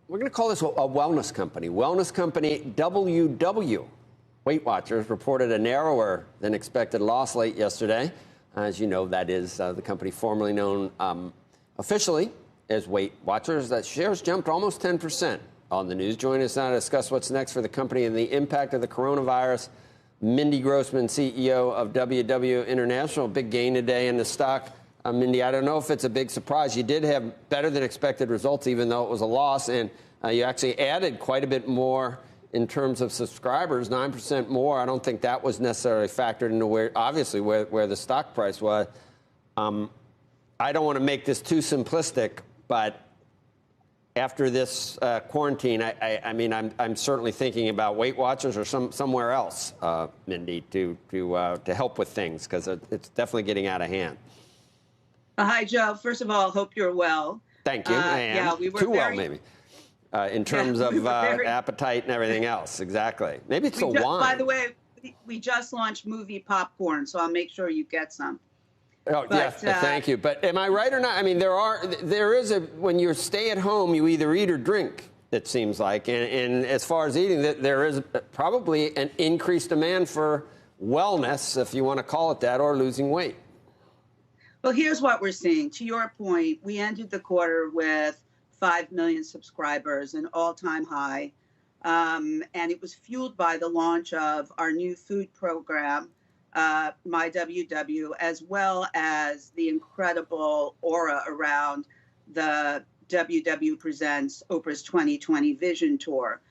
We're going to call this a wellness company. Wellness company WW. Weight Watchers reported a narrower than expected loss late yesterday. As you know, that is the company formerly known officially as Weight Watchers. That shares jumped almost 10% on the news. Joining us now to discuss what's next for the company and the impact of the coronavirus, Mindy Grossman, CEO of WW International. Big gain today in the stock. Mindy, I don't know if it's a big surprise. You did have better than expected results, even though it was a loss, and you actually added quite a bit more in terms of subscribers, 9% more. I don't think that was necessarily factored into where the stock price was. I don't want to make this too simplistic, but after this quarantine, I'm certainly thinking about Weight Watchers or somewhere else, Mindy, to help with things, because it's definitely getting out of hand. Hi, Joe. First of all, hope you're well. Thank you. I am. Yeah, we were well, maybe. In terms of appetite and everything else. Exactly. Maybe it's wine. By the way, we just launched movie popcorn, so I'll make sure you get some. Oh, yes. Thank you. But am I right or not? I mean, there is when you stay at home, you either eat or drink, it seems like. And as far as eating, there is probably an increased demand for wellness, if you want to call it that, or losing weight. Well, here's what we're seeing. To your point, we ended the quarter with 5 million subscribers, an all-time high. And it was fueled by the launch of our new food program, My WW, as well as the incredible aura around the WW Presents Oprah's 2020 Vision Tour.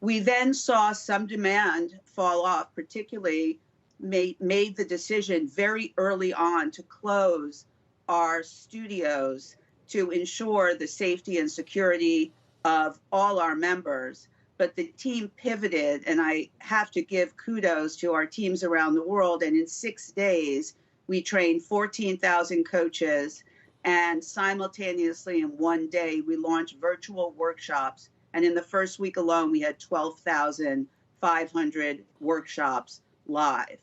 We then saw some demand fall off, particularly made the decision very early on to close our studios to ensure the safety and security of all our members. But the team pivoted, and I have to give kudos to our teams around the world. And in 6 days, we trained 14,000 coaches, and simultaneously in 1 day, we launched virtual workshops. And in the first week alone, we had 12,500 workshops live.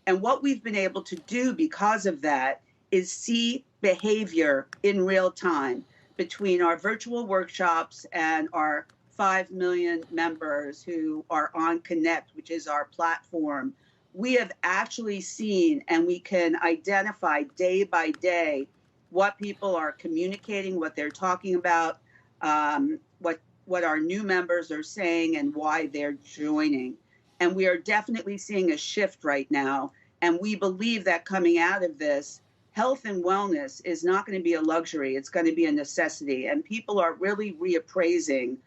And what we've been able to do because of that is see behavior in real time between our virtual workshops and our 5 million members who are on Connect, which is our platform. We have actually seen, and we can identify day by day what people are communicating, what they're talking about, what our new members are saying, and why they're joining. And we are definitely seeing a shift right now. And we believe that coming out of this, health and wellness is not going to be a luxury. It's going to be a necessity. And people are really reappraising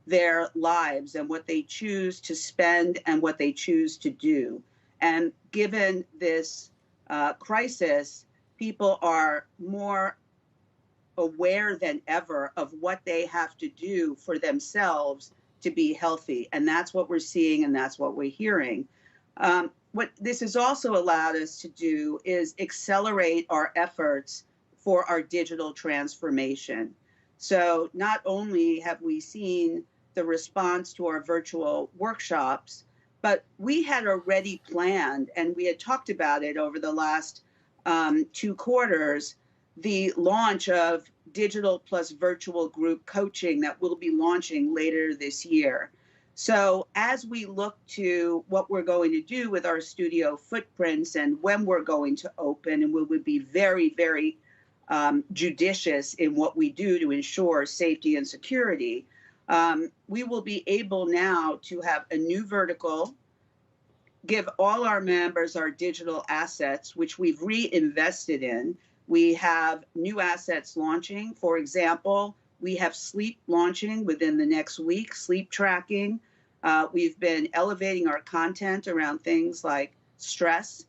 their lives and what they choose to spend and what they choose to do. And given this crisis, people are more aware than ever of what they have to do for themselves to be healthy. And that's what we're seeing, and that's what we're hearing. What this has also allowed us to do is accelerate our efforts for our digital transformation. So not only have we seen the response to our virtual workshops, but we had already planned, and we had talked about it over the last 2 quarters, the launch of digital plus virtual group coaching that we'll be launching later this year. So as we look to what we're going to do with our studio footprints and when we're going to open, and we would be very, very judicious in what we do to ensure safety and security, we will be able now to have a new vertical, give all our members our digital assets, which we've reinvested in. We have new assets launching. For example, we have sleep launching within the next week, sleep tracking. We've been elevating our content around things like stress,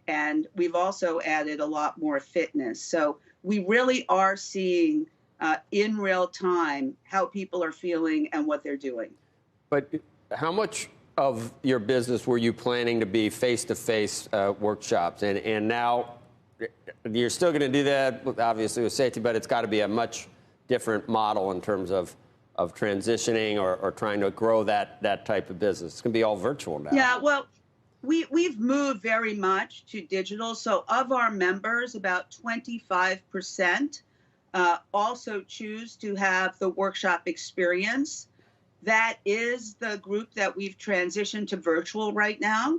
and we've also added a lot more fitness. So we really are seeing in real time how people are feeling and what they're doing. But how much of your business were you planning to be face-to-face workshops? And now you're still going to do that, obviously, with safety, but it's got to be a much different model in terms of transitioning or trying to grow that type of business. It's going to be all virtual now. Yeah, well, we've moved very much to digital. So of our members, about 25% also choose to have the workshop experience. That is the group that we've transitioned to virtual right now.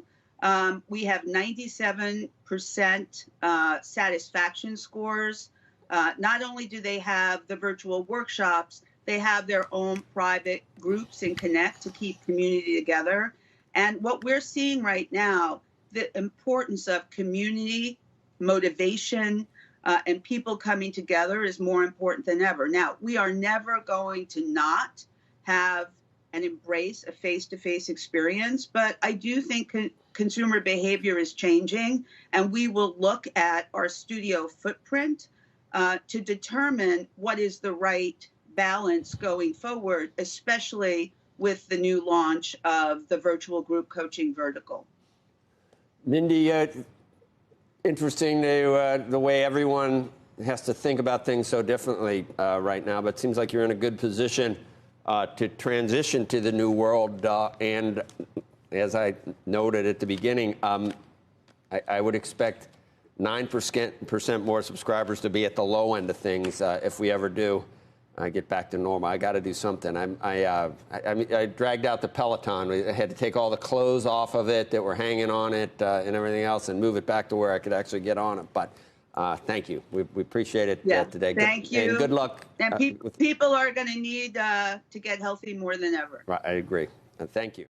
We have 97% satisfaction scores. Not only do they have the virtual workshops, they have their own private groups in Connect to keep community together. And what we're seeing right now, the importance of community, motivation, and people coming together is more important than ever. Now, we are never going to not have and embrace a face-to-face experience, but I do think consumer behavior is changing, and we will look at our studio footprint to determine what is the right balance going forward, especially with the new launch of the virtual group coaching vertical. Mindy, interesting the way everyone has to think about things so differently right now, but it seems like you're in a good position to transition to the new world. And as I noted at the beginning, I would expect 9% more subscribers to be at the low end of things if we ever do get back to normal. I got to do something. I dragged out the Peloton. I had to take all the clothes off of it that were hanging on it and everything else and move it back to where I could actually get on it. But thank you. We appreciate it today. Thank you. And good luck. And people are going to need to get healthy more than ever. Right, I agree. Thank you.